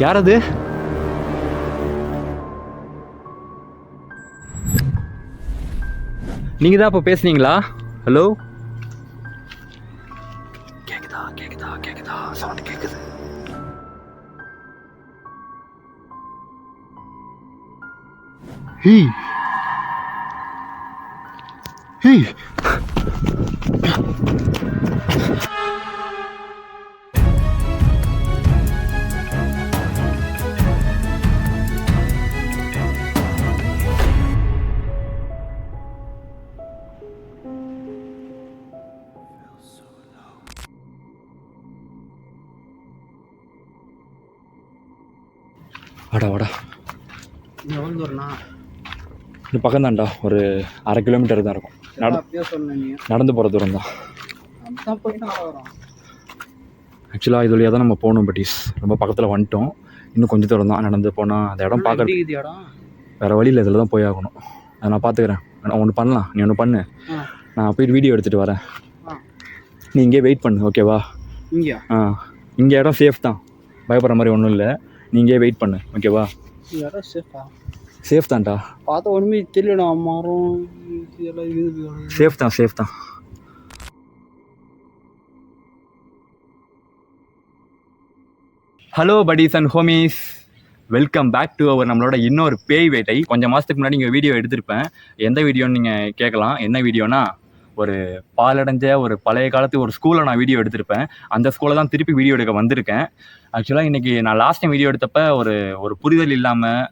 யார் அது? நீங்க தான் அப்போ பேசுனீங்களா? ஹலோ, கேக்குதா கேக்குதா கேக்குதா? சவுண்ட் கேக்குது. ஹேய் ஹேய், வாடா வாடா. எவ்வளோ தூரம்ண்ணா? இது பக்கம் தான்டா, ஒரு 1/2 கிலோமீட்டர் தான் இருக்கும். அப்படியே சொன்னேன். நடந்து போகிற தூரம் தான். அதான் போயிட்டு வரோம். ஆக்சுவலாக இது வழியாக தான் நம்ம போகணும். பட்டீஸ் ரொம்ப பக்கத்தில் வந்துட்டோம். இன்னும் கொஞ்சம் தூரம் தான் நடந்து போனால் அந்த இடம் பார்க்க. இடம் வேறு வழியில் இதில் தான் போய் ஆகணும். அதை நான் பார்த்துக்கிறேன். நான் ஒன்று பண்ணலாம், நீ ஒன்று பண்ணு. நான் போயிட்டு வீடியோ எடுத்துகிட்டு வரேன். நீ இங்கே வெயிட் பண்ணு, ஓகேவா? இங்கே இங்கே இடம் சேஃப் தான், பயப்படுற மாதிரி ஒன்றும் இல்லை. நீ இங்கே வெயிட் பண்ணு, ஓகேவா? இடம் சேஃபா? சேஃப் தான்டா. பார்த்தா ஒன்றுமே தெரியலண்ணா. மரம் இதெல்லாம் இருக்குது. சேஃப் தான், சேஃப் தான். Hello buddies and homies, welcome back to our நம்மளோட இன்னொரு பேய் வேட்டை. கொஞ்சம் மாதத்துக்கு முன்னாடி இங்கே வீடியோ எடுத்திருப்பேன். எந்த வீடியோன்னு நீங்கள் கேட்கலாம். என்ன வீடியோனா, ஒரு பாலடைஞ்ச ஒரு பழைய காலத்து ஒரு ஸ்கூலில் நான் வீடியோ எடுத்திருப்பேன். அந்த ஸ்கூலில் தான் திருப்பி வீடியோ எடுக்க வந்திருக்கேன். ஆக்சுவலாக இன்றைக்கி நான் லாஸ்ட் டைம் வீடியோ எடுத்தப்போ ஒரு புரிதல் இல்லாமல்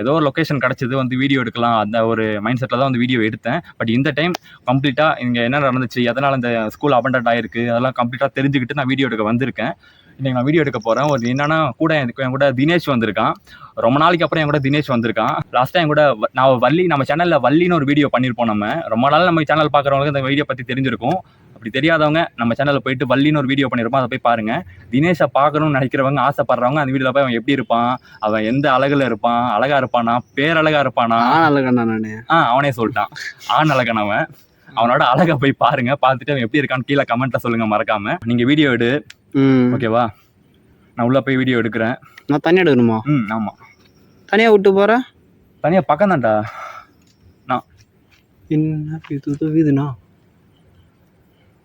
ஏதோ ஒரு லொக்கேஷன் கிடச்சிது, வந்து வீடியோ எடுக்கலாம், அந்த ஒரு மைண்ட் செட்டில் தான் வந்து வீடியோ எடுத்தேன். பட் இந்த டைம் கம்ப்ளீட்டாக இங்கே என்ன நடந்துச்சு, எதனால் இந்த ஸ்கூல் அபண்டன்ட் ஆகிருக்கு, அதெல்லாம் கம்ப்ளீட்டாக தெரிஞ்சுக்கிட்டு நான் வீடியோ எடுக்க வந்திருக்கேன். இன்றைக்கி நான் வீடியோ எடுக்க போகிறேன். ஒரு என்னன்னா கூட என் கூட தினேஷ் வந்திருக்கான். ரொம்ப நாளைக்கு அப்புறம் என் கூட தினேஷ் வந்திருக்கான். லாஸ்ட் டைம் கூட நான் வள்ளி, நம்ம சேனலில் வள்ளின்னு ஒரு வீடியோ பண்ணியிருப்போம். ரொம்ப நாள் நம்ம சேனல் பார்க்குறவங்களுக்கு இந்த வீடியோ பற்றி தெரிஞ்சிருக்கும். அப்படி தெரியாதவங்க நம்ம சேனலில் போயிட்டு வள்ளின்னு ஒரு வீடியோ பண்ணியிருப்போம், அதை போய் பாருங்கள். தினேஷை பார்க்கணும்னு நினைக்கிறவங்க, ஆசைப்படுறவங்க அந்த வீடியோவில் போய் அவன் எப்படி இருப்பான், அவன் எந்த அழகில் இருப்பான், அழகாக இருப்பானா, பேரழகாக இருப்பானா? அழகண்ணா நான் அவனே சொல்லிட்டான், ஆண் அழகன் அவன். அவனோட அழகை போய் பாருங்கள். பார்த்துட்டு அவன் எப்படி இருக்கான்னு கீழே கமெண்ட்டில் சொல்லுங்கள் மறக்காமல். நீங்கள் வீடியோ எடு, ஓகேவா? நான் உள்ளே போய் வீடியோ எடுக்கிறேன். நான் தனியாக எடுக்கணுமா? ஆமாம். தனியாக விட்டு போகிறேன்? தனியாக பக்கம் தான்டா. நான் என்ன இது வீதுண்ணா?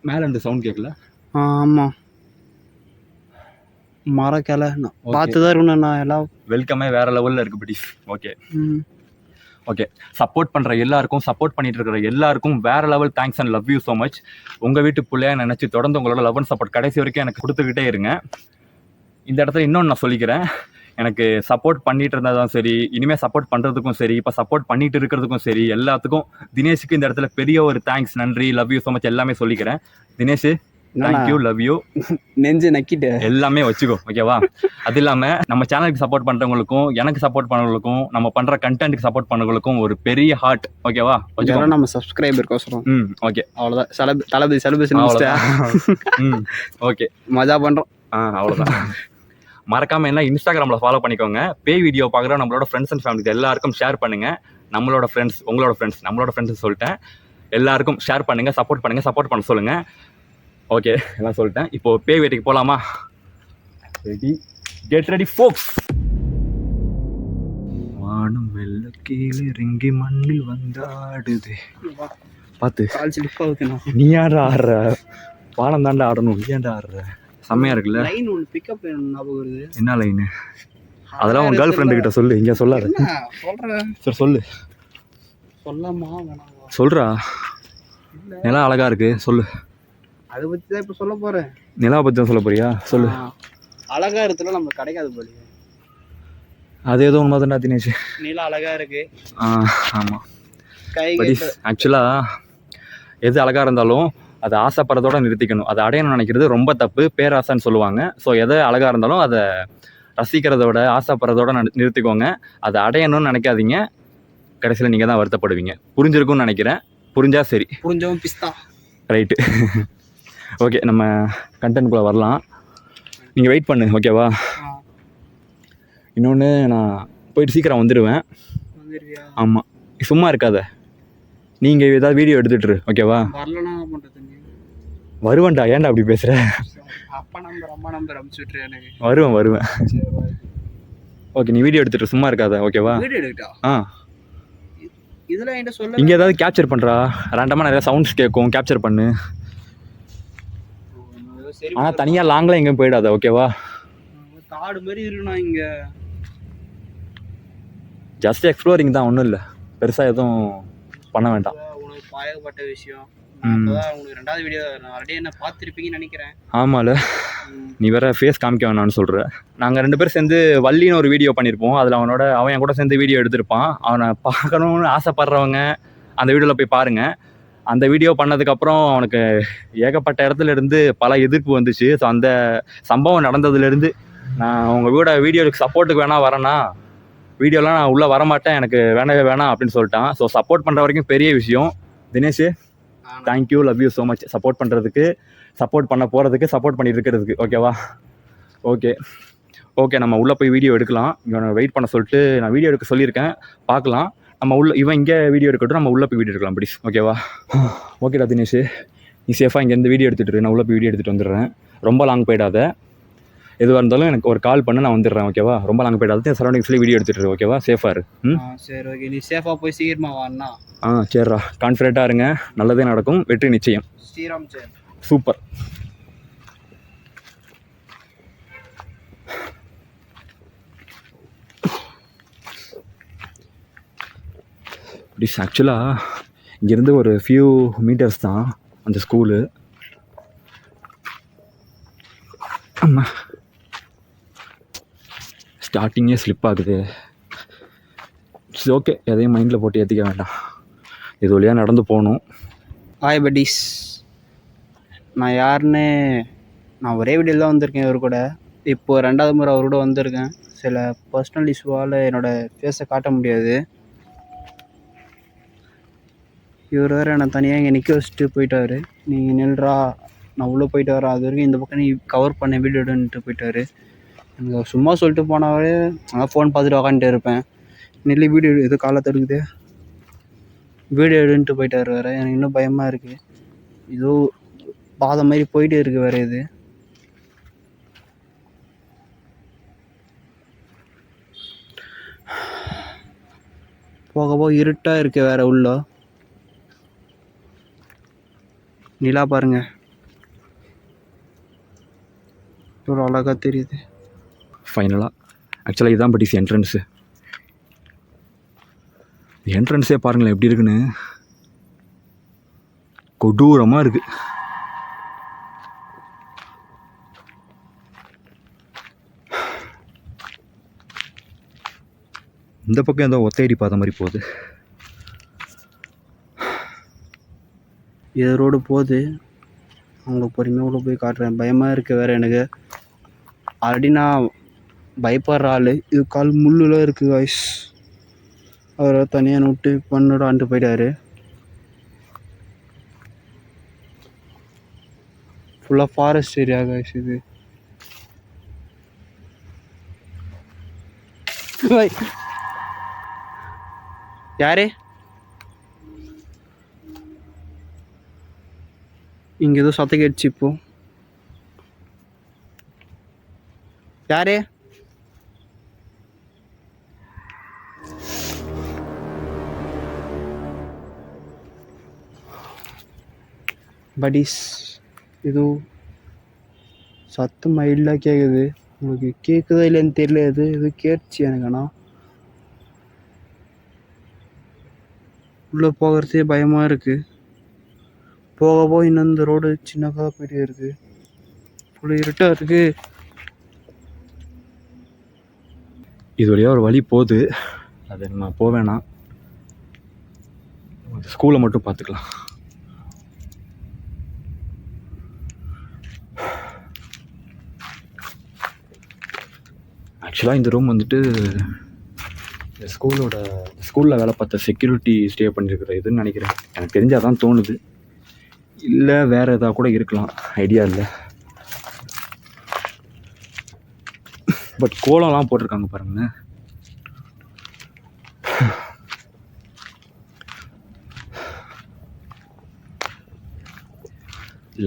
மேலே இருந்து சவுண்ட் கேட்கல? ஆமாம், மரக்கலை பார்த்து தான் இருக்கணும்ண்ணா. எல்லாம் வெல்கமே வேறு லெவலில் இருக்குது படி. ஓகே, சப்போர்ட் பண்ணுற எல்லாருக்கும், சப்போர்ட் பண்ணிட்டு இருக்கிற எல்லாருக்கும் வேறு level thanks and love you so much. உங்கள் வீட்டு பிள்ளையா நினச்சி தொடர்ந்து உங்களோட லவ் அண்ட் சப்போர்ட் கடைசி வரைக்கும் எனக்கு கொடுத்துக்கிட்டே இருங்க. இந்த இடத்துல இன்னொன்று நான் சொல்லிக்கிறேன், எனக்கு சப்போர்ட் பண்ணிட்டு இருந்ததும் சரி, இனிமேல் சப்போர்ட் பண்ணுறதுக்கும் சரி, இப்போ சப்போர்ட் பண்ணிட்டு இருக்கிறதுக்கும் சரி, எல்லாத்துக்கும் தினேஷுக்கு இந்த இடத்துல பெரிய ஒரு தேங்க்ஸ், நன்றி, லவ் யூ ஸோ மச் எல்லாமே சொல்லிக்கிறேன். Dinesh, thank you, love you. நெஞ்சு நக்கிட்டு எல்லாமே வச்சுக்கோ, ஓகேவா? அது இல்லாமல் நம்ம சேனலுக்கு சப்போர்ட் பண்ணுறவங்களுக்கும், எனக்கு சப்போர்ட் பண்ணுறவங்களுக்கும், நம்ம பண்ணுற கண்டென்ட்டுக்கு சப்போர்ட் பண்ணுறவங்களுக்கும் ஒரு பெரிய ஹார்ட், ஓகேவா? வச்சுக்கோ. நம்ம சப்ஸ்கிரைபருக்கோசரம். ஓகே, அவ்வளோதான். தளபதி செலிப்ரேஷன். ஓகே, மஜா பண்ணுறோம். அவ்வளோதான். மறக்காமல் என்ன இன்ஸ்டாகிராமில் ஃபாலோ பண்ணிக்கோங்க. பேய் வீடியோ பார்க்குற நம்மளோட ஃப்ரெண்ட்ஸ் அண்ட் ஃபேமிலிஸ் எல்லாருக்கும் ஷேர் பண்ணுங்கள். நம்மளோட ஃப்ரெண்ட்ஸ், உங்களோட ஃப்ரெண்ட்ஸ், நம்மளோட ஃப்ரெண்ட்ஸ் சொல்லிட்டேன், எல்லாருக்கும் ஷேர் பண்ணுங்கள், சப்போர்ட் பண்ணுங்கள், சப்போர்ட் பண்ண சொல்லுங்கள். ஓகே, எல்லாம் சொல்லிட்டேன். இப்போது பேய் வேட்டைக்கு போகலாமா? ரெடி, கெட் ரெடி ஃபோக்ஸ். வானம் வெள்ள கீழே இறங்கி மண்ணில் வந்தாடுது. பார்த்து நீ யாரா ஆடுற? வானம் தாண்டா ஆடணும், நீ ஏன்டா ஆடுற? செம்மையா இருக்குல்ல? லைன் ஒன்று பிக்கப் ஞாபகம் வருது. என்ன லைனு? அதெல்லாம் உன் கேர்ள் ஃப்ரெண்டு கிட்ட சொல்லு, இங்கே சொல்லாத. சொல்கிறேன். சரி சொல்லு. சொல்லாமா? சொல்கிறா. நிலா அழகா இருக்கு, சொல்லு. அதை பற்றி தான் இப்போ சொல்ல போகிறேன். நிலா பற்றி தான் சொல்ல போறியா? சொல்லு. அழகா இடத்துல நம்ம கிடைக்காது போலி. அது ஏதோ உண்மை தான்டா தினேஷ். நிலா அழகா இருக்கு. ஆமாம். ஆக்சுவலாக எது அழகாக இருந்தாலும் அதை ஆசைப்படுறதோட நிறுத்திக்கணும். அதை அடையணும்னு நினைக்கிறது ரொம்ப தப்பு, பேராசைன்னு சொல்லுவாங்க. ஸோ எதை அழகாக இருந்தாலும் அதை ரசிக்கிறதோட, ஆசைப்படுறதோட நிறுத்திக்கோங்க. அதை அடையணும்னு நினைக்காதீங்க, கடைசியில் நீங்கள் தான் வருத்தப்படுவீங்க. புரிஞ்சிருக்கும்னு நினைக்கிறேன். புரிஞ்சா சரி, புரிஞ்சவன் பிஸ்தா. ரைட்டு. ஓகே, நம்ம கண்டென்ட்குள்ளே வரலாம். நீங்கள் வெயிட் பண்ணு, ஓகேவா? இன்னொன்று, நான் போயிட்டு சீக்கிரம் வந்துடுவேன். ஆமாம், சும்மா இருக்காத. நீங்கள் ஏதாவது வீடியோ எடுத்துட்டுரு, ஓகேவா? வருவேன்டா. ஏன்டா அப்படி பேசுகிற? அம்மா நம்பர் அனுப்பிச்சு விட்டுரு எனக்கு. வருவேன். சரி, right. ஓகே, நீ வீடியோ எடுத்துட்டு சும்மா இருக்காத, ஓகேவா? வீடியோ எடுக்கட்டா? இதெல்லாம் என்கிட்ட சொல்ல. இங்கே ஏதாவது கேப்சர் பண்ணுறா, ரேண்டமாக நிறைய சவுண்ட்ஸ் கேட்கும், கேப்சர் பண்ணு. சரி, ஆனால் தனியாக லாங்கில் எங்கேயும் போயிடாத, ஓகேவா? காடு மாதிரி இருக்குண்ணா இங்க. ஜஸ்ட் எக்ஸ்ப்ளோரிங் தான், ஒன்றும் இல்லை, பெருசாக எதுவும் பண்ண வேண்டாம். உனக்கு பழகப்பட்ட விஷயம். உங்களுக்கு 2வது வீடியோ ஆல்ரெடி என்ன பார்த்துருப்பீங்கன்னு நினைக்கிறேன். ஆமால, நீ வேற ஃபேஸ் காமிக்க வேணான்னு சொல்கிற. நாங்கள் 2 பேரும் சேர்ந்து வள்ளின்னு ஒரு வீடியோ பண்ணியிருப்போம். அதில் அவன் என் கூட சேர்ந்து வீடியோ எடுத்திருப்பான். அவனை பார்க்கணுன்னு ஆசைப்படுறவங்க அந்த வீடியோவில் போய் பாருங்கள். அந்த வீடியோ பண்ணதுக்கப்புறம் அவனுக்கு ஏகப்பட்ட இடத்துல இருந்து பல எதிர்ப்பு வந்துச்சு. ஸோ அந்த சம்பவம் நடந்ததுலேருந்து நான் உங்கள் வீடியோக்கு சப்போர்ட்டுக்கு வேணா வரேன்னா, வீடியோலாம் நான் உள்ளே வரமாட்டேன், எனக்கு வேணவே வேணாம் அப்படின்னு சொல்லிட்டான். ஸோ சப்போர்ட் பண்ணுற வரைக்கும் பெரிய விஷயம். Dinesh, thank you, love you so much. Support பண்ணுறதுக்கு, சப்போர்ட் பண்ண போகிறதுக்கு, சப்போர்ட் பண்ணிட்டு இருக்கிறதுக்கு, ஓகேவா? ஓகே, நம்ம உள்ளே போய் வீடியோ எடுக்கலாம். இவனை வெயிட் பண்ண சொல்லிட்டு நான் வீடியோ எடுக்க சொல்லியிருக்கேன், பார்க்கலாம். நம்ம இவன் இங்கே வீடியோ எடுக்கட்டும், நம்ம உள்ளே போய் வீடியோ எடுக்கலாம் ப்ளீஸ், ஓகேவா? ஓகேடா தினேஷ், நீ சேஃபாக இங்கேருந்து வீடியோ எடுத்துகிட்டு, நான் உள்ளே போய் வீடியோ எடுத்துகிட்டு வந்துடுறேன். ரொம்ப லாங் போயிடாத, எதுவாக இருந்தாலும் எனக்கு ஒரு கால் பண்ண, நான் வந்துடுறேன், ஓகேவா? ரொம்ப லாங் போயிடாத, சரௌண்டிங்ஸ்லேயே வீடியோ எடுத்துகிட்டு, ஓகேவா? சேஃபாக இரு. சரி, ஓகே, நீ சேஃபாக போய் சீக்கிரமா வாண்ணா. சரிடா, கான்ஃபிடென்ட்டாக இருங்க, நல்லதே நடக்கும், வெற்றி நிச்சயம். Sriram sir, super. ஆக்சுவலாக இங்கேருந்து ஒரு ஃபியூ மீட்டர்ஸ் தான் அந்த ஸ்கூலு. ஸ்டார்டிங்கே ஸ்லிப் ஆகுது. இட்ஸ் ஓகே, எதையும் மைண்டில் போட்டு ஏற்றிக்க வேண்டாம், இது வழியாக நடந்து போகணும். ஹாய் பட்டீஸ், நான் யாருன்னு நான் ஒரே வீடியோவில் தான் வந்திருக்கேன் இவர் கூட. இப்போது 2வது முறை அவர் கூட வந்திருக்கேன். சில பர்சனல் இஷ்யூவால் என்னோடய ஃபேஸை காட்ட முடியாது. இவர் வேறு என்னை தனியாக இங்கே நிற்க வச்சுட்டு போயிட்டார். நீங்கள் நில்றா, நான் உள்ளே போயிட்டு வரேன், அது வரைக்கும் இந்த பக்கம் நீ கவர் பண்ண வீடியோ எடுன்ட்டு போயிட்டார். எனக்கு சும்மா சொல்லிட்டு போனாவே நான் ஃபோன் பார்த்துட்டு உக்காந்துட்டு இருப்பேன். நெல்லி வீடியோ எது காலத்தை எடுக்குது, வீடியோ எடுன்ட்டு போயிட்டார் வேறு. எனக்கு இன்னும் பயமாக இருக்குது. ஏதோ பாதை மாதிரி போயிட்டே இருக்குது வேறு. இது போக போக இருட்டாக இருக்குது வேறு. உள்ள நிலா பாருங்க, இவ்வளோ அழகாக தெரியுது. ஃபைனலாக ஆக்சுவலாக இதுதான் பட்டிஸ் என்ட்ரன்ஸு. என்ட்ரன்ஸே பாருங்களேன் எப்படி இருக்குன்னு, கொடூரமாக இருக்குது. இந்த பக்கம் ஏதோ ஒத்தையடி பார்த்த மாதிரி போகுது. இது ரோடு போகுது, அவங்களுக்கு பொறுமையாக உள்ள போய் காட்டுறேன். பயமாக இருக்குது வேறு எனக்கு. ஆல்ரெடி நான் பயப்படுற ஆள். இது கால் முள்ளுலாம் இருக்குது காய்ஸ். அவரை தனியாக விட்டு பண்ணடான்ட்டு போயிட்டாரு. ஃபுல்லாக ஃபாரஸ்ட் ஏரியா காய்ஸ் இது. யாரு இங்கே ஏதோ சத்தம் கேட்டுச்சு இப்போ. யாரு? பட்டீஸ், ஏதோ சத்தம் மைல்டாக கேட்குது. உங்களுக்கு கேட்குதா இல்லைன்னு தெரியல. எது கேட்டுச்சு எனக்கு. ஆனால் உள்ளே போகிறதே பயமாக இருக்குது. போக போக இன்னும் இந்த ரோடு சின்னதாக போயிட்டே இருக்குது. ஃபுல்லு இருட்டாக இருக்குது. இது வழியாக ஒரு வழி போகுது, அது நம்ம போக வேணாம், ஸ்கூலை மட்டும் பார்த்துக்கலாம். ஆக்சுவலாக இந்த ரூம் வந்துட்டு இந்த ஸ்கூலில் வேலை பார்த்த செக்யூரிட்டி ஸ்டே பண்ணியிருக்கிற இதுன்னு நினைக்கிறேன். எனக்கு தெரிஞ்சால் தான் தோணுது, இல்லை வேறு எதாவது கூட இருக்கலாம், ஐடியா இல்லை. பட் கோலம்லாம் போட்டிருக்காங்க பாருங்க.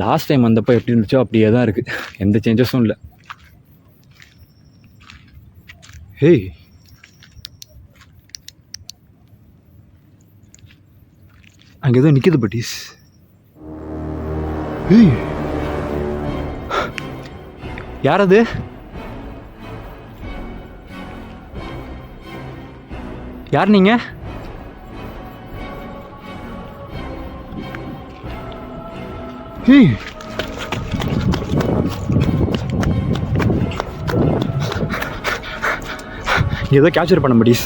லாஸ்ட் டைம் வந்தப்போ எப்படி இருந்துச்சோ அப்படியே தான் இருக்குது. எந்த சேஞ்சஸும் இல்லை. ஹேய், அங்கே ஏதோ நிற்கிது பட்டீஸ். ஹேய், யார் அது? யார் நீங்க? ஹேய், ஏதோ கேப்சர் பண்ண பட்டீஸ்.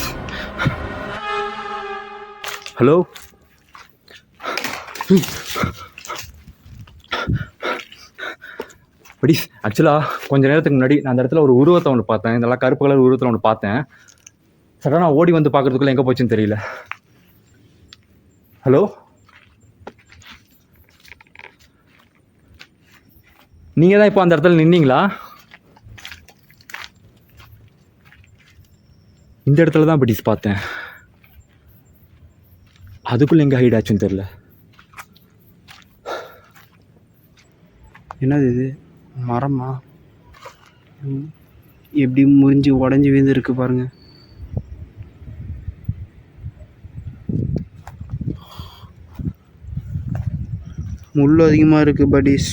ஹலோ, படீஸ் ஆக்சுவலாக கொஞ்சம் நேரத்துக்கு முன்னாடி நான் அந்த இடத்துல ஒரு உருவத்தை ஒன்று பார்த்தேன். இதெல்லாம் கருப்பு கலர் உருவத்தில் ஒன்று பார்த்தேன். சடனாக ஓடி வந்து பார்க்குறதுக்குள்ளே எங்கே போச்சுன்னு தெரியல. ஹலோ, நீங்கள் தான் இப்போ அந்த இடத்துல நின்னீங்களா? இந்த இடத்துல தான் படீஸ் பார்த்தேன். அதுக்குள்ளே எங்கே ஹைட் ஆச்சுன்னு தெரில. என்னது இது? மரமா? எப்படி முறிஞ்சு உடஞ்சி விழுந்துருக்கு பாருங்க. முள் அதிகமாக இருக்குது படீஸ்.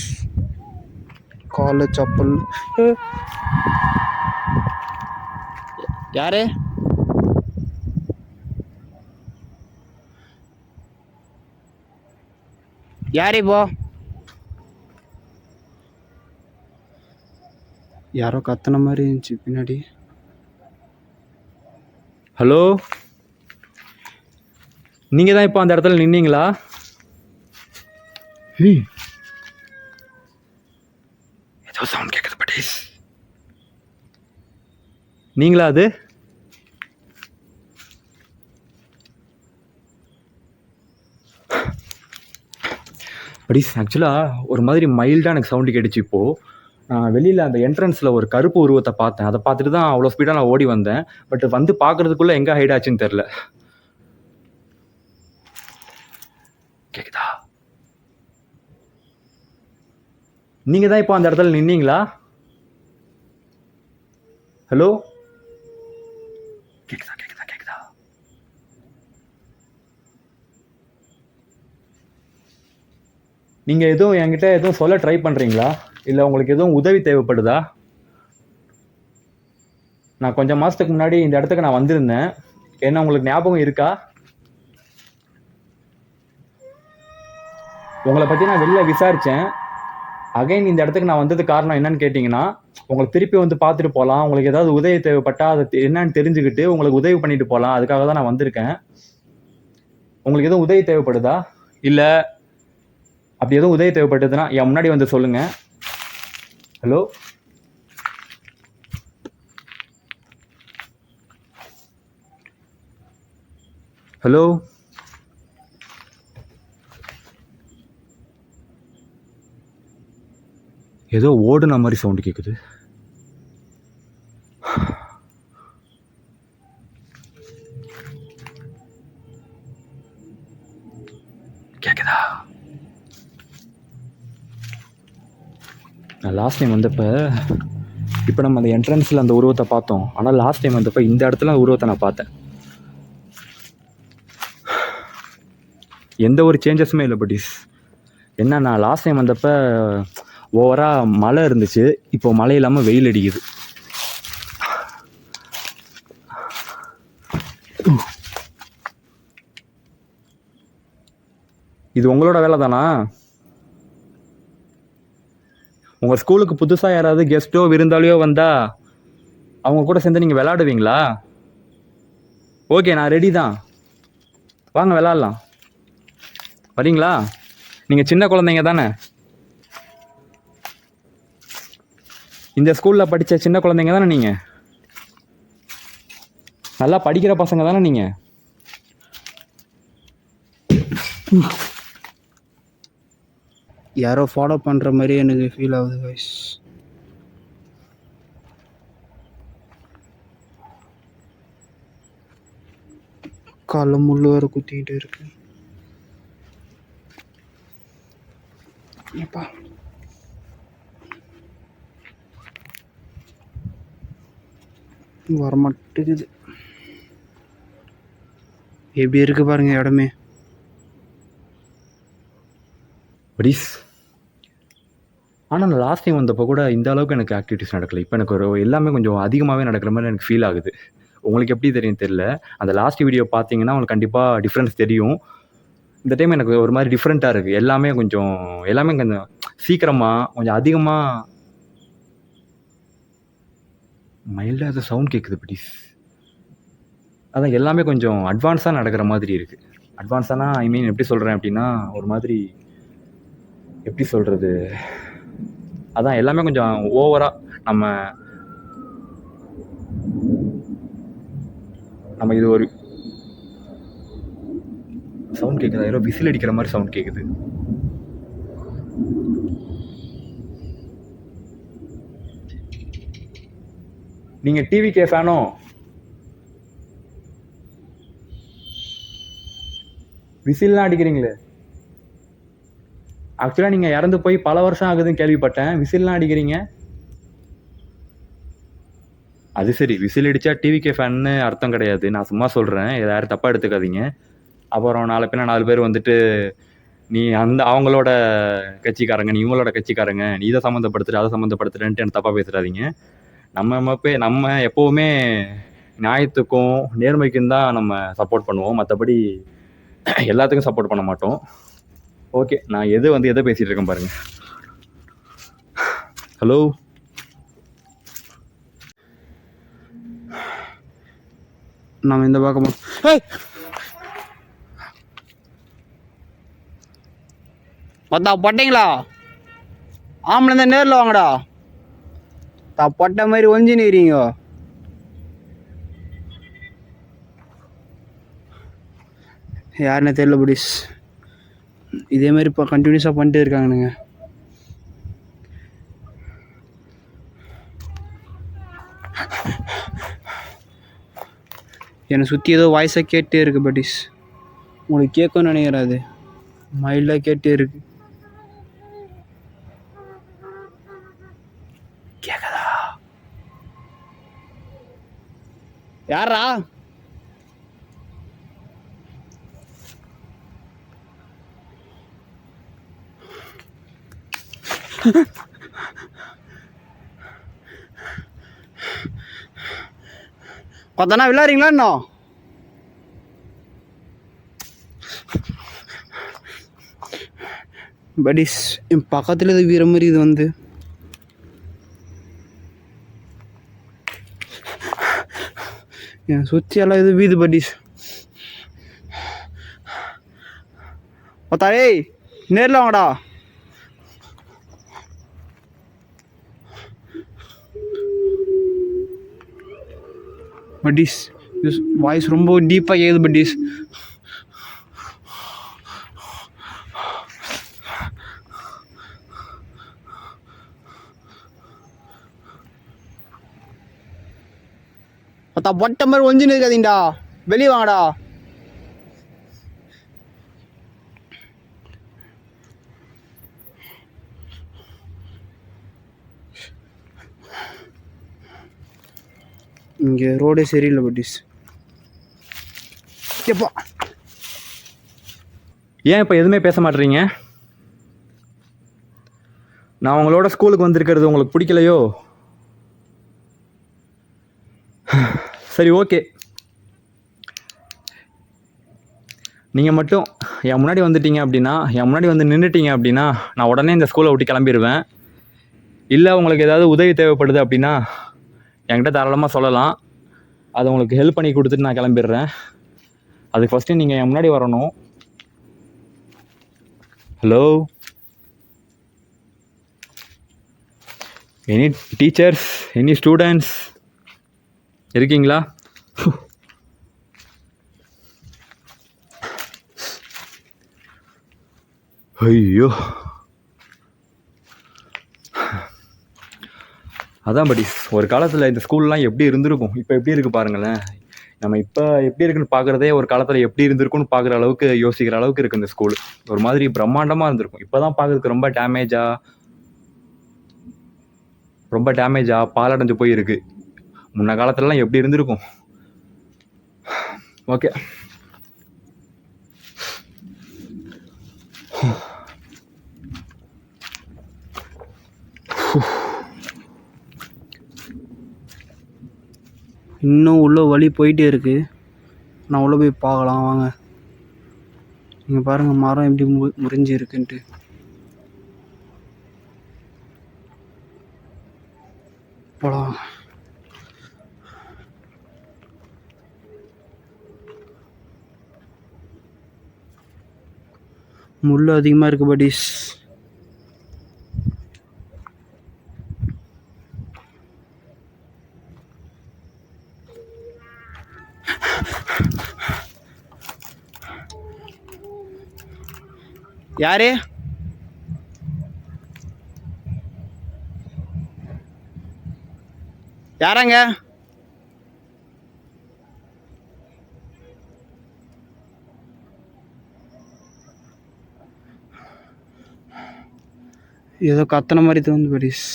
கால சப்பல். யாரு? யார் இப்போ? யாரோ கத்துன மாதிரி இருந்துச்சு பின்னாடி. ஹலோ, நீங்கள் தான் இப்போ அந்த இடத்துல நின்னீங்களா? ஏதோ சவுண்ட் கேட்குது பட்டீஸ். நீங்களா அது? படீஸ் ஆக்சுவலாக ஒரு மாதிரி மைல்டாக எனக்கு சவுண்டு கேட்டுச்சு. இப்போது நான் வெளியில் அந்த என்ட்ரன்ஸில் ஒரு கருப்பு உருவத்தை பார்த்தேன். அதை பார்த்துட்டு தான் அவ்வளோ ஸ்பீடாக நான் ஓடி வந்தேன். பட் வந்து பார்க்குறதுக்குள்ளே எங்கே ஹைட் ஆச்சுன்னு தெரில. கேக்குதா? நீங்கள் தான் இப்போ அந்த இடத்துல நின்னீங்களா? ஹலோ, கேக்குதா கேக்குதா கேக்குதா? நீங்கள் எதுவும் என்கிட்ட எதுவும் சொல்ல ட்ரை பண்ணுறீங்களா? இல்லை உங்களுக்கு எதுவும் உதவி தேவைப்படுதா? நான் கொஞ்சம் மாதத்துக்கு முன்னாடி இந்த இடத்துக்கு நான் வந்திருந்தேன். என்ன உங்களுக்கு ஞாபகம் இருக்கா? உங்களை பற்றி நான் வெளில விசாரித்தேன். அகைன் இந்த இடத்துக்கு நான் வந்தது காரணம் என்னன்னு கேட்டிங்கன்னா, உங்களை திருப்பி வந்து பார்த்துட்டு போகலாம். உங்களுக்கு ஏதாவது உதவி தேவைப்பட்டால் அதை என்னன்னு தெரிஞ்சுக்கிட்டு உங்களுக்கு உதவி பண்ணிட்டு போகலாம். அதுக்காக தான் நான் வந்திருக்கேன். உங்களுக்கு எதுவும் உதவி தேவைப்படுதா? இல்லை அப்படி எதுவும் உதவி தேவைப்பட்டதுன்னா என் முன்னாடி வந்து சொல்லுங்கள். ஹலோ, ஹலோ, ஏதோ ஓடுன மாதிரி சவுண்டு கேட்குது. கேட்குதா? நான் லாஸ்ட் டைம் வந்தப்போ இப்போ நம்ம அந்த என்ட்ரன்ஸில் அந்த உருவத்தை பார்த்தோம். ஆனால் லாஸ்ட் டைம் வந்தப்போ இந்த இடத்துல உருவத்தை நான் பார்த்தேன். எந்த ஒரு சேஞ்சஸுமே இல்லை பட்டீஸ். என்ன, நான் லாஸ்ட் டைம் வந்தப்போ ஓவராக மழை இருந்துச்சு. இப்போ மழை இல்லாமல் வெயில் அடிக்குது. இது உங்களோட வேலை தானா? உங்கள் ஸ்கூலுக்கு புதுசாக யாராவது கெஸ்ட்டோ விருந்தாளியோ வந்தால் அவங்க கூட சேர்ந்து நீங்கள் விளாடுவீங்களா? ஓகே, நான் ரெடி தான். வாங்க விளாட்லாம். வரீங்களா? நீங்கள் சின்ன குழந்தைங்க தானே? இந்த ஸ்கூலில் படித்த சின்ன குழந்தைங்க தானே நீங்கள்? நல்லா படிக்கிற பசங்க தானே நீங்கள்? யாரோ ஃபாலோ பண்ணுற மாதிரி எனக்கு ஃபீல் ஆகுது கைஸ். காலைல முள் வேறு குத்திக்கிட்டு இருக்கு. அப்பா, வரமாட்டேங்குது. எப்படி இருக்கு பாருங்க இடமே. படிஸ். ஆனால் நான் லாஸ்ட் டைம் வந்தப்போ கூட இந்த அளவுக்கு எனக்கு ஆக்டிவிட்டிஸ் நடக்கல. இப்போ எனக்கு எல்லாமே கொஞ்சம் அதிகமாகவே நடக்கிற மாதிரி எனக்கு ஃபீல் ஆகுது. உங்களுக்கு எப்படி தெரியும் தெரியல. அந்த லாஸ்ட் வீடியோ பார்த்தீங்கன்னா உங்களுக்கு கண்டிப்பாக டிஃப்ரென்ஸ் தெரியும். இந்த டைம் எனக்கு ஒரு மாதிரி டிஃப்ரெண்ட்டாக இருக்குது. எல்லாமே கொஞ்சம் சீக்கிரமாக கொஞ்சம் அதிகமாக மைல்டாக ஏதோ சவுண்ட் கேட்குது படிஸ். அதான் எல்லாமே கொஞ்சம் அட்வான்ஸாக நடக்கிற மாதிரி இருக்குது. அட்வான்ஸானா ஐ மீன் எப்படி சொல்கிறேன் அப்படின்னா ஒரு மாதிரி எப்படி சொல்கிறது, அதான் எல்லாமே கொஞ்சம் ஓவராக நம்ம இது ஒரு சவுண்ட் கேட்குது. ஏதோ விசில் அடிக்கிற மாதிரி சவுண்ட் கேட்குது. நீங்கள் டிவிகே ஃபேனோ? விசில்லாம் அடிக்கிறீங்களே. ஆக்சுவலாக நீங்கள் இறந்து போய் பல வருஷம் ஆகுதுன்னு கேள்விப்பட்டேன். விசில்லாம் அடிக்கிறீங்க. அது சரி, விசில் அடித்தா டிவிகே ஃபேன்னு அர்த்தம் கிடையாது. நான் சும்மா சொல்கிறேன், யாரும் தப்பாக எடுத்துக்காதீங்க. அப்புறம் நாலு பேர் 4 பேர் வந்துட்டு நீ அவங்களோட கட்சிக்காரங்க, நீ இவங்களோட கட்சிக்காரங்க, நீ இதை சம்மந்தப்படுத்துகிற அதை சம்மந்தப்படுத்துகிறேன்ட்டு எனக்கு தப்பாக பேசுகிறாதீங்க. நம்ம எப்போவுமே நியாயத்துக்கும் நேர்மைக்கும் தான் நம்ம சப்போர்ட் பண்ணுவோம். மற்றபடி எல்லாத்துக்கும் சப்போர்ட் பண்ண மாட்டோம். ஓகே, நான் எதை பேசிகிட்டு இருக்கேன் பாருங்கள். ஹலோ, நம்ம இந்த பக்கம் பார்த்தா பட்டீங்களா? ஆம்பளை தான் நேரில் வாங்கடா. பட்ட மாதிரி ஒஞ்சி நிறீங்க. யாருன்னு தெரியல புடிஸ். இதே மாதிரி இப்போ கண்டினியூஸாக பண்ணிட்டே இருக்காங்கனுங்க. என்னை சுற்றி ஏதோ வாய்ஸாக கேட்டே இருக்கு பட்டிஸ். உங்களுக்கு கேட்கும்னு நினைக்கிறேன். அது மைல்டாக கேட்டே இருக்கு. கேட்குதா? யாரா? பார்த்தனா விளையாடுறீங்களா இன்னும்? பட்டிஸ் என் பக்கத்தில் இது வீர மாதிரி இது வந்து என் சுற்றி எல்லாம் இது வீது பட்டிஸ். பார்த்தாலே நேரில் வாங்கடா. பட்டிஸ் வாய்ஸ் ரொம்ப டீப்பாக கேட்குது பட்டிஸ். பார்த்தா பொட்ட மாதிரி ஒஞ்சின்னு இருக்காதீங்கடா. வெளியே வாங்கடா. இங்கே ரோடே சரியில்லை பட்டிஸ். எப்பா ஏன் இப்போ எதுவுமே பேச மாட்டேறீங்க? நான் உங்களோட ஸ்கூலுக்கு வந்திருக்கிறது உங்களுக்கு பிடிக்கலையோ? சரி, ஓகே. நீங்கள் மட்டும் என் முன்னாடி வந்துட்டீங்க அப்படின்னா, என் முன்னாடி வந்து நின்றுட்டீங்க அப்படின்னா நான் உடனே இந்த ஸ்கூலை விட்டு கிளம்பிடுவேன். இல்லை உங்களுக்கு ஏதாவது உதவி தேவைப்படுது அப்படின்னா என்கிட்ட தாராளமாக சொல்லலாம். அதை உங்களுக்கு ஹெல்ப் பண்ணி கொடுத்துட்டு நான் கிளம்பிடுறேன். அதுக்கு ஃபஸ்ட்டு நீங்கள் என் முன்னாடி வரணும். Hello, any teachers, any students இருக்கீங்களா? ஐயோ, அதான் படி ஒரு காலத்தில் இந்த ஸ்கூல்லாம் எப்படி இருந்திருக்கும், இப்போ எப்படி இருக்குது பாருங்களேன். நம்ம இப்போ எப்படி இருக்குன்னு பார்க்குறதே ஒரு காலத்தில் எப்படி இருந்திருக்குன்னு பார்க்குற அளவுக்கு யோசிக்கிற அளவுக்கு இருக்குது இந்த ஸ்கூல். ஒரு மாதிரி பிரம்மாண்டமாக இருந்திருக்கும். இப்போ தான் பார்க்குறதுக்கு ரொம்ப டேமேஜாக பாலடைஞ்சு போயிருக்கு. முன்ன காலத்துலலாம் எப்படி இருந்திருக்கும். ஓகே, இன்னும் உள்ள வழி போயிட்டே இருக்கு. நான் உள்ள போய் பார்க்கலாம் வாங்க. நீங்கள் பாருங்கள் மரம் எப்படி முறிஞ்சு இருக்குன்ட்டு. போகலாம். முள் அதிகமாக இருக்குது பட்டீஸ். யாரு யாராங்க? ஏதோ கத்தனை மாதிரி தோணுது படீஸ்.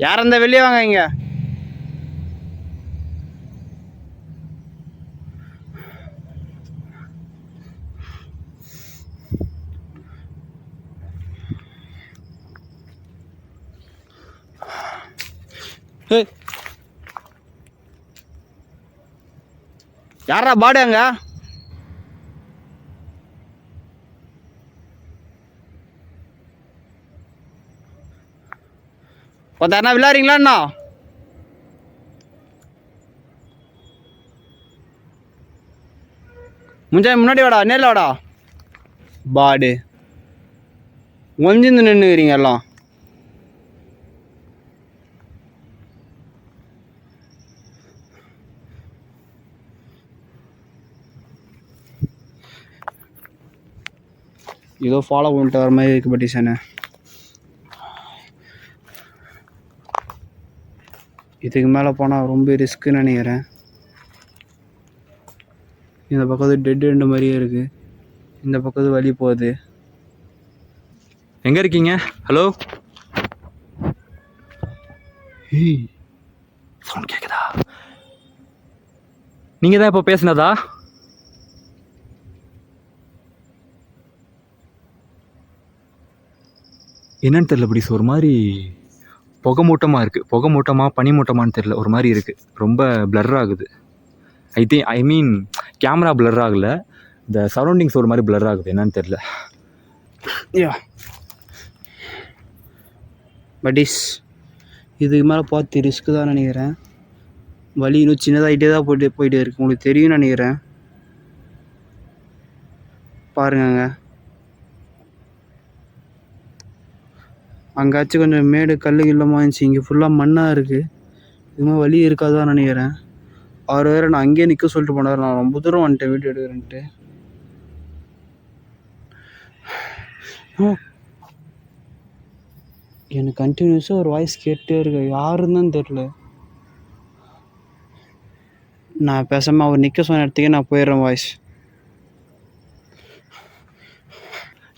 யார் அந்த வெளியே வாங்க இங்க. யாரா பாடு அங்க? யாரா விளையாடுறீங்களா அண்ணா? முன்னாடி வாடா, நேரில் வாடா. பாடு ஒஞ்சிந்து நின்றுக்கிறீங்க எல்லாம். ஏதோ ஃபாலோ பண்ணிட்டு வர மாதிரி இருக்கு பட்டீஸானே. இதுக்கு மேலே போனால் ரொம்ப ரிஸ்க்குன்னு நினைக்கிறேன். இந்த பக்கத்து டெட் எண்டு மாதிரியே இருக்குது. இந்த பக்கத்து வழி போகுது. எங்கே இருக்கீங்க? ஹலோ, சவுண்ட் கேட்குதா? நீங்கள் தான் இப்போ பேசுனதா? என்னன்னு தெரியல படீஸ், ஒரு மாதிரி புகை மூட்டமாக இருக்குது. புகை மூட்டமாக பனி மூட்டமானு தெரியல, ஒரு மாதிரி இருக்குது. ரொம்ப பிளர் ஆகுது. ஐ மீன் கேமரா பிளர் ஆகலை, இந்த சரௌண்டிங்ஸ் ஒரு மாதிரி பிளர் ஆகுது. என்னன்னு தெரியல. பட்டீஸ் இதுக்கு மேலே பார்த்து ரிஸ்க்கு தான் நினைக்கிறேன். வழி இன்னும் சின்னதாகிட்டே தான் போயிட்டே இருக்கு. உங்களுக்கு தெரியும்னு நினைக்கிறேன். பாருங்க, அங்கேயாச்சும் கொஞ்சம் மேடு கல் கில்லமாக இருந்துச்சு. இங்கே ஃபுல்லாக மண்ணாக இருக்குது. இதுமாதிரி வழி இருக்காதான் நினைக்கிறேன். அவர் வேறு நான் அங்கேயே நிற்க சொல்லிட்டு போனார். நான் ரொம்ப தூரம் வந்துட்டேன் வீடியோ எடுக்கிறேன்ட்டு. எனக்கு கண்டினியூஸாக ஒரு வாய்ஸ் கேட்டே இருக்கு. யாருன்னு தான் தெரில. நான் பேசாமல் அவர் நிற்க சொன்ன இடத்துக்கே நான் போயிடுறேன். வாய்ஸ்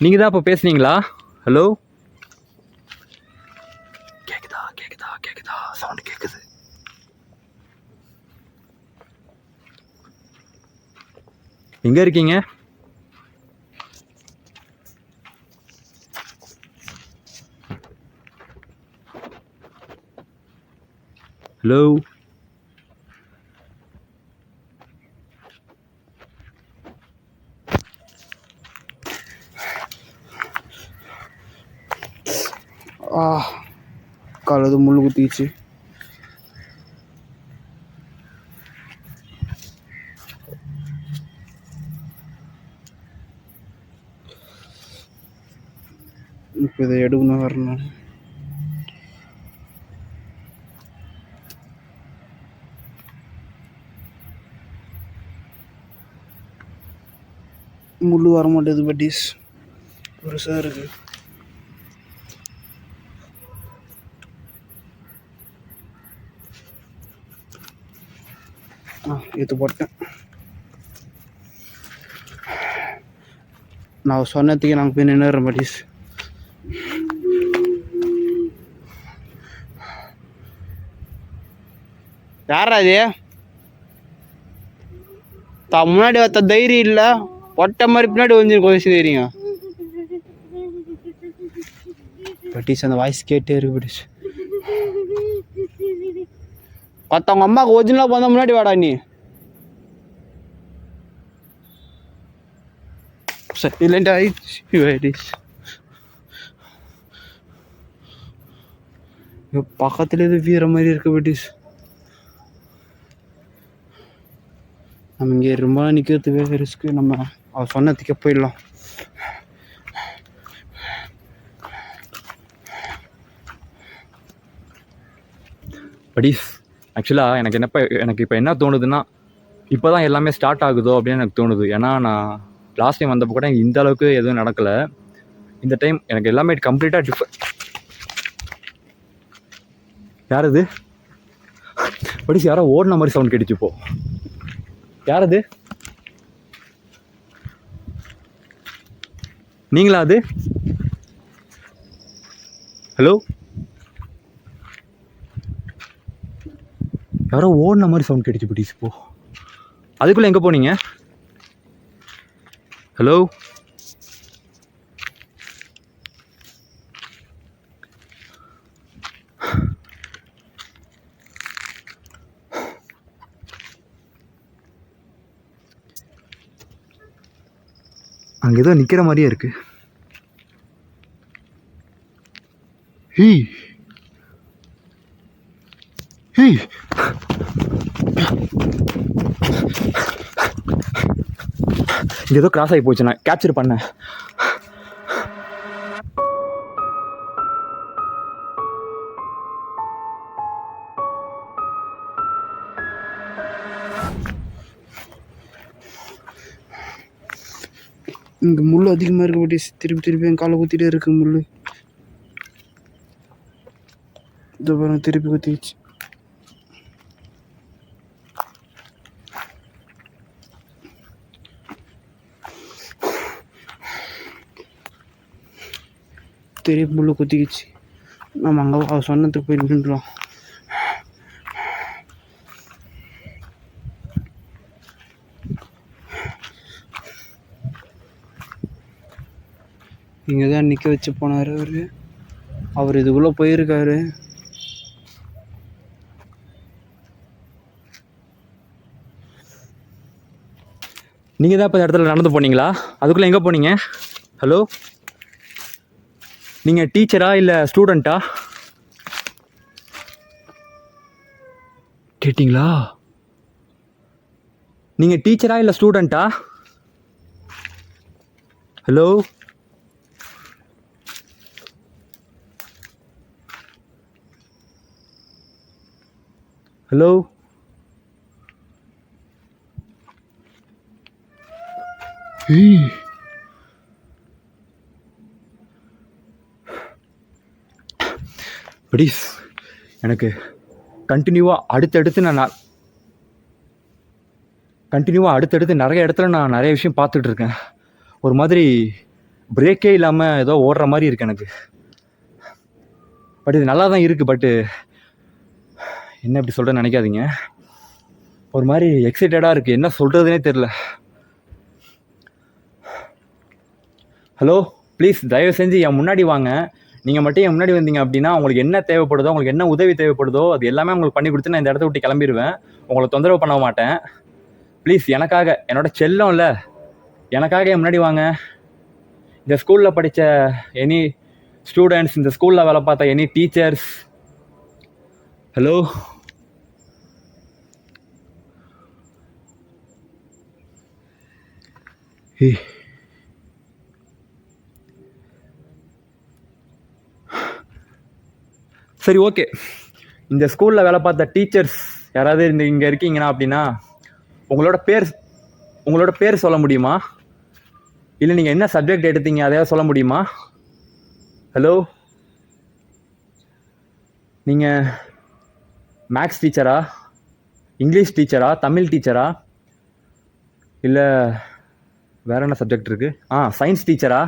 நீங்கள் தான் இப்போ பேசுனீங்களா? ஹலோ, கேட்குதா? கேட்குதா? கேட்குதா? சவுண்டு கேட்குது. எங்கே இருக்கீங்க? ஹலோ, கால் அது முள் குத்திச்சு. இப்போ இதை எடுக்கணும் வரணும். முள் வர மாட்டேது பட்டீஸ், பெருசாக இருக்கு. இது போட்டேன். நான் சொன்னதுக்கே நாங்கள் போய் நின்றுறேன் பட்டீஸ். யாரா அது? முன்னாடி வத்த தைரியம் இல்லை, ஒட்ட மாதிரி பின்னாடி வந்து கொதிச்சு தெரியுங்க. பட்டீஸ் அந்த வாய்ஸ் கேட்டே இருக்கு பட்டீஸ். மற்றவங்க அம்மாவுக்கு ஒரிஜினலாக போனால் முன்னாடி வாடா நீ. இல்லைண்டா பக்கத்துல எது வீர மாதிரி இருக்கு பட்டீஸ். நம்ம இங்கே ரொம்ப நிற்கிறதுக்கு ரிஸ்க்கு. நம்ம அவள் சொன்னதுக்கே போயிடலாம். படீஸ் ஆக்சுவலாக எனக்கு இப்போ என்ன தோணுதுன்னா, இப்போ தான் எல்லாமே ஸ்டார்ட் ஆகுதோ அப்படின்னு எனக்கு தோணுது. ஏன்னா நான் லாஸ்ட் டைம் வந்தப்போ கூட இந்த அளவுக்கு எதுவும் நடக்கலை. இந்த டைம் எனக்கு எல்லாமே கம்ப்ளீட்டாக யார் இது? படீஸ் யாரோ ஓடின மாதிரி சவுண்ட் கேட்டுச்சுப்போ. யார் அது? நீங்களா அது? ஹலோ, யாரோ ஓடின மாதிரி சவுண்ட் கேட்டுச்சு படீஸ் இப்போ. அதுக்குள்ளே எங்கே போனீங்க? ஹலோ, அங்கே ஏதோ நிற்கிற மாதிரியே இருக்கு. ஹீ ஹீ இங்கே ஏதோ கிராஸ் ஆகி போச்சு. நான் கேப்சர் பண்ணேன். இங்கே முள் அதிகமாக இருக்கு பட்டீஸ். திருப்பி என் காலை குத்திட்டே இருக்கு முள். இதோ பாருங்க, திருப்பி குத்திடுச்சு. திருப்பி முள் குத்திக்கிச்சு. நம்ம அங்கே அவள் சொன்னதுக்கு போய் நின்றுலாம். இங்கே தான் நிற்க வச்சு போனார் அவர் இதுக்குள்ளே போயிருக்காரு. நீங்கள் தான் இப்போ இந்த இடத்துல நடந்து போனீங்களா? அதுக்குள்ளே எங்கே போனீங்க? ஹலோ, நீங்கள் டீச்சரா இல்லை ஸ்டூடெண்ட்டா? கேட்டிங்களா? நீங்கள் டீச்சரா இல்லை ஸ்டூடெண்ட்டா? ஹலோ, ஹலோ, ப்ளீஸ் எனக்கு கண்டினியூவாக அடுத்தடுத்து நிறைய இடத்துல நான் நிறைய விஷயம் பார்த்துட்டு இருக்கேன். ஒரு மாதிரி பிரேக்கே இல்லாமல் ஏதோ ஓடுற மாதிரி இருக்கு எனக்கு. பட் இது நல்லா தான் இருக்குது. பட்டு என்ன இப்படி சொல்கிறேன்னு நினைக்காதீங்க. ஒரு மாதிரி எக்ஸைட்டடாக இருக்குது, என்ன சொல்கிறதுனே தெரில. ஹலோ, ப்ளீஸ் தயவு செஞ்சு என் முன்னாடி வாங்க. நீங்கள் மட்டும் என் முன்னாடி வந்தீங்க அப்படின்னா உங்களுக்கு என்ன தேவைப்படுதோ, உங்களுக்கு என்ன உதவி தேவைப்படுதோ அது எல்லாமே உங்களுக்கு பண்ணி கொடுத்து நான் இந்த இடத்த விட்டு கிளம்பிடுவேன். உங்களை தொந்தரவு பண்ண மாட்டேன். ப்ளீஸ் எனக்காக, என்னோட செல்லம் இல்லை, எனக்காக என் முன்னாடி வாங்க. இந்த ஸ்கூலில் படித்த எனி ஸ்டூடெண்ட்ஸ், இந்த ஸ்கூலில் வேலை பார்த்த எனி டீச்சர்ஸ். ஹலோ, சரி ஓகே. இந்த ஸ்கூலில் வேலை பார்த்த டீச்சர்ஸ் யாராவது இங்கே இருக்கீங்கன்னா அப்படின்னா உங்களோட பேர் சொல்ல முடியுமா? இல்லை நீங்கள் என்ன சப்ஜெக்ட் எடுத்தீங்க அதையாவது சொல்ல முடியுமா? ஹலோ, நீங்கள் மேக்ஸ் டீச்சரா, இங்கிலீஷ் டீச்சரா, தமிழ் டீச்சரா, இல்லை வேறு என்ன சப்ஜெக்ட் இருக்குது? சயின்ஸ் டீச்சரா,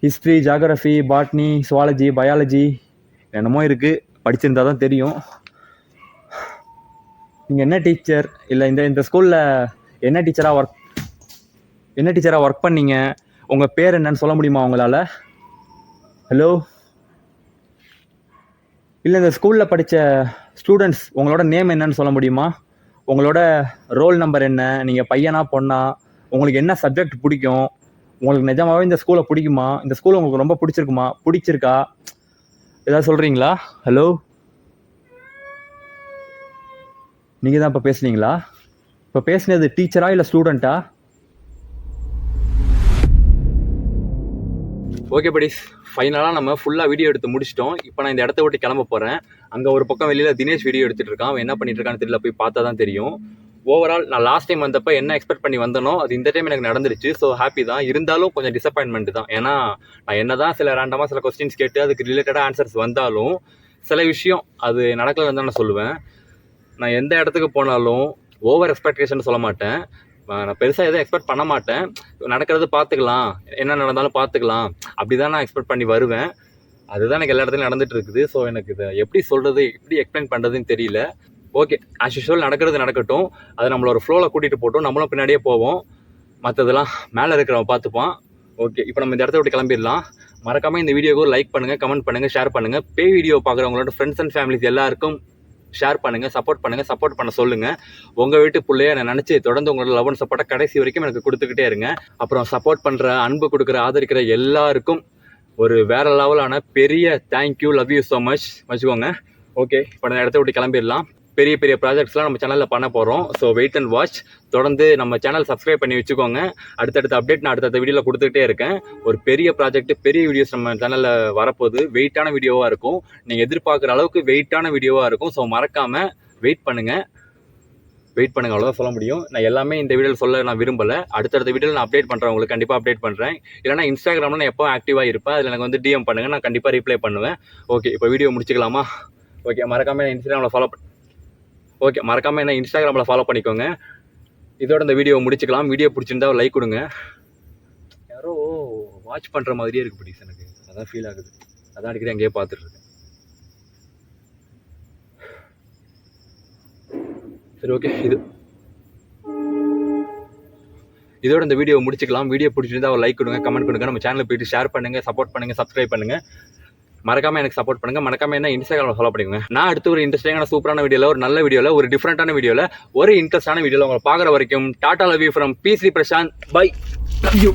history, geography, botany, zoology, biology என்னமோ இருக்குது, படிச்சிருந்தா தான் தெரியும். நீங்கள் என்ன டீச்சர் இல்லை இந்த ஸ்கூலில் என்ன டீச்சராக ஒர்க் பண்ணீங்க, உங்கள் பேர் என்னன்னு சொல்ல முடியுமா உங்களால்? ஹலோ, இல்லை இந்த ஸ்கூலில் படித்த ஸ்டூடெண்ட்ஸ் உங்களோட நேம் என்னன்னு சொல்ல முடியுமா? உங்களோட ரோல் நம்பர் என்ன, நீங்கள் பையனா பொண்ணா, உங்களுக்கு என்ன சப்ஜெக்ட் பிடிக்கும், உங்களுக்கு நிஜமாவே இந்த ஸ்கூலை பிடிக்குமா, இந்த ஸ்கூல் உங்களுக்கு ரொம்ப பிடிச்சிருக்கா, ஏதாவது சொல்கிறீங்களா? ஹலோ, நீங்கள் தான் இப்போ பேசுனீங்களா? இப்போ பேசுனது டீச்சரா இல்லை ஸ்டூடெண்ட்டா? ஓகே படிஸ், ஃபைனலாக நம்ம ஃபுல்லாக வீடியோ எடுத்து முடிச்சிட்டோம். இப்போ நான் இந்த இடத்த விட்டு கிளம்ப போகிறேன். அங்கே ஒரு பக்கம் வெளியில் தினேஷ் வீடியோ எடுத்துகிட்டு இருக்கான். அவன் என்ன பண்ணிட்டு இருக்கான்னு தெரியல, போய் பார்த்தா தான் தெரியும். ஓவரால் நான் லாஸ்ட் டைம் வந்தப்போ என்ன எக்ஸ்பெக்ட் பண்ணி வந்தனோ அது இந்த டைம் எனக்கு நடந்துருச்சு. ஸோ ஹாப்பி தான். இருந்தாலும் கொஞ்சம் டிசப்பாயின்மெண்ட் தான். ஏன்னா நான் என்ன தான் சில ரேண்டமாக சில கொஸ்டின்ஸ் கேட்டு அதுக்கு ரிலேட்டடாக ஆன்சர்ஸ் வந்தாலும் சில விஷயம் அது நடக்கலன்னு தான் நான் சொல்லுவேன். நான் எந்த இடத்துக்கு போனாலும் ஓவர் எக்ஸ்பெக்டேஷன் சொல்ல மாட்டேன். நான் பெருசாக எதுவும் எக்ஸ்பெக்ட் பண்ண மாட்டேன். நடக்கிறது பார்த்துக்கலாம், என்ன நடந்தாலும் பார்த்துக்கலாம், அப்படி தான் நான் எக்ஸ்பெக்ட் பண்ணி வருவேன். அதுதான் எனக்கு எல்லா இடத்துலையும் நடந்துட்டு இருக்குது. ஸோ எனக்கு இதை எப்படி சொல்கிறது, எப்படி எக்ஸ்பிளைன் பண்ணுறதுன்னு தெரியல. ஓகே, ஆஸ் யூஷுவல் நடக்கிறது நடக்கட்டும். அது நம்மள ஒரு ஃப்ளோவில் கூட்டிகிட்டு போட்டோம், நம்மளும் பின்னாடியே போவோம். மற்றதெல்லாம் மேலே இருக்கிறவன் பார்த்துப்பான். ஓகே, இப்போ நம்ம இந்த இடத்த விட்டு கிளம்பிடலாம். மறக்காமல் இந்த வீடியோக்கு லைக் பண்ணுங்கள், கமெண்ட் பண்ணுங்கள், ஷேர் பண்ணுங்கள். பேய் வீடியோ பார்க்குறவங்களோட ஃப்ரெண்ட்ஸ் அண்ட் ஃபேமிலிஸ் எல்லாருக்கும் ஷேர் பண்ணுங்கள், சப்போர்ட் பண்ண சொல்லுங்கள். உங்கள் வீட்டு பிள்ளைய நான் நினச்சி தொடர்ந்து உங்களோட லவ் அண்ட் சப்போர்ட்டை கடைசி வரைக்கும் எனக்கு கொடுத்துக்கிட்டே இருங்க. அப்புறம் சப்போர்ட் பண்ணுற, அன்பு கொடுக்குற, ஆதரிக்கிற எல்லாருக்கும் ஒரு வேற லெவலான பெரிய thank you, love you so much வச்சுக்கோங்க. ஓகே, இப்போ நான் இடத்த விட்டு கிளம்பிடலாம். பெரிய பெரிய ப்ராஜெக்ட்ஸ்லாம் நம்ம சேனலில் பண்ண போகிறோம். So wait and watch. தொடர்ந்து நம்ம சேனல் சப்ஸ்கிரைப் பண்ணி வச்சுக்கோங்க. அடுத்தடுத்த அப்டேட் நான் அடுத்த வீடியோவில் கொடுத்துக்கிட்டே இருக்கேன். ஒரு பெரிய ப்ராஜெக்ட், பெரிய வீடியோஸ் நம்ம சேனலில் வரப்போகுது. வெயிட்டான வீடியோவாக இருக்கும். நீங்கள் எதிர்பார்க்குற அளவுக்கு வெயிட்டான வீடியோவாக இருக்கும். ஸோ மறக்காமல் வெயிட் பண்ணுங்கள், அவ்வளோதான் சொல்ல முடியும். நான் எல்லாமே இந்த வீடியோவில் சொல்ல நான் விரும்பலை. அடுத்தடுத்த வீடியோவில் நான் அப்டேட் பண்ணுறேன், உங்களுக்கு கண்டிப்பாக அப்டேட் பண்ணுறேன். இல்லைனா இன்ஸ்டாகிராமில் நான் எப்போ ஆக்டிவாக இருப்பேன், அதில் எனக்கு வந்து டிஎம் பண்ணுங்கள், நான் கண்டிப்பாக ரிப்ளை பண்ணுவேன். ஓகே, இப்போ வீடியோ முடிச்சுக்கலாமா? ஓகே, மறக்காமல் இன்ஸ்டாகிராமில் ஃபாலோ பண்ணிக்கோங்க. இதோட இந்த வீடியோ முடிச்சுக்கலாம். வீடியோ பிடிச்சிருந்தா லைக் கொடுங்க. யாரோ வாட்ச் பண்ணுற மாதிரியே இருக்குது ப்ளீஸ், எனக்கு அதான் ஃபீல் ஆகுது. அதான் அடிக்கடி அங்கேயே பார்த்துட்டு இருக்கேன். சரி, ஓகே, இதோட இந்த வீடியோ முடிச்சுக்கலாம். வீடியோ பிடிச்சிருந்தா ஒரு லைக் கொடுங்க, கமெண்ட் கொடுங்க. நம்ம சேனலில் போயிட்டு ஷேர் பண்ணுங்கள், சப்போர்ட் பண்ணுங்கள், சப்ஸ்கிரைப் பண்ணுங்கள். மறக்காம எனக்கு சப்போர்ட் பண்ணுங்க. மறக்காம என்ன இன்ஸ்டாகிராமில் ஃபாலோ பண்ணிக்கோங்க. நான் அடுத்து ஒரு இன்ட்ரெஸ்டிங்கான சூப்பரான வீடியோவில், ஒரு நல்ல வீடியோவில், ஒரு டிஃப்ரெண்டான வீடியோவில், ஒரு இன்ட்ரெஸ்டான வீடியோவில் உங்களை பார்க்குற வரைக்கும் tata, love you from B. Sri Prasanth. Bye, love you.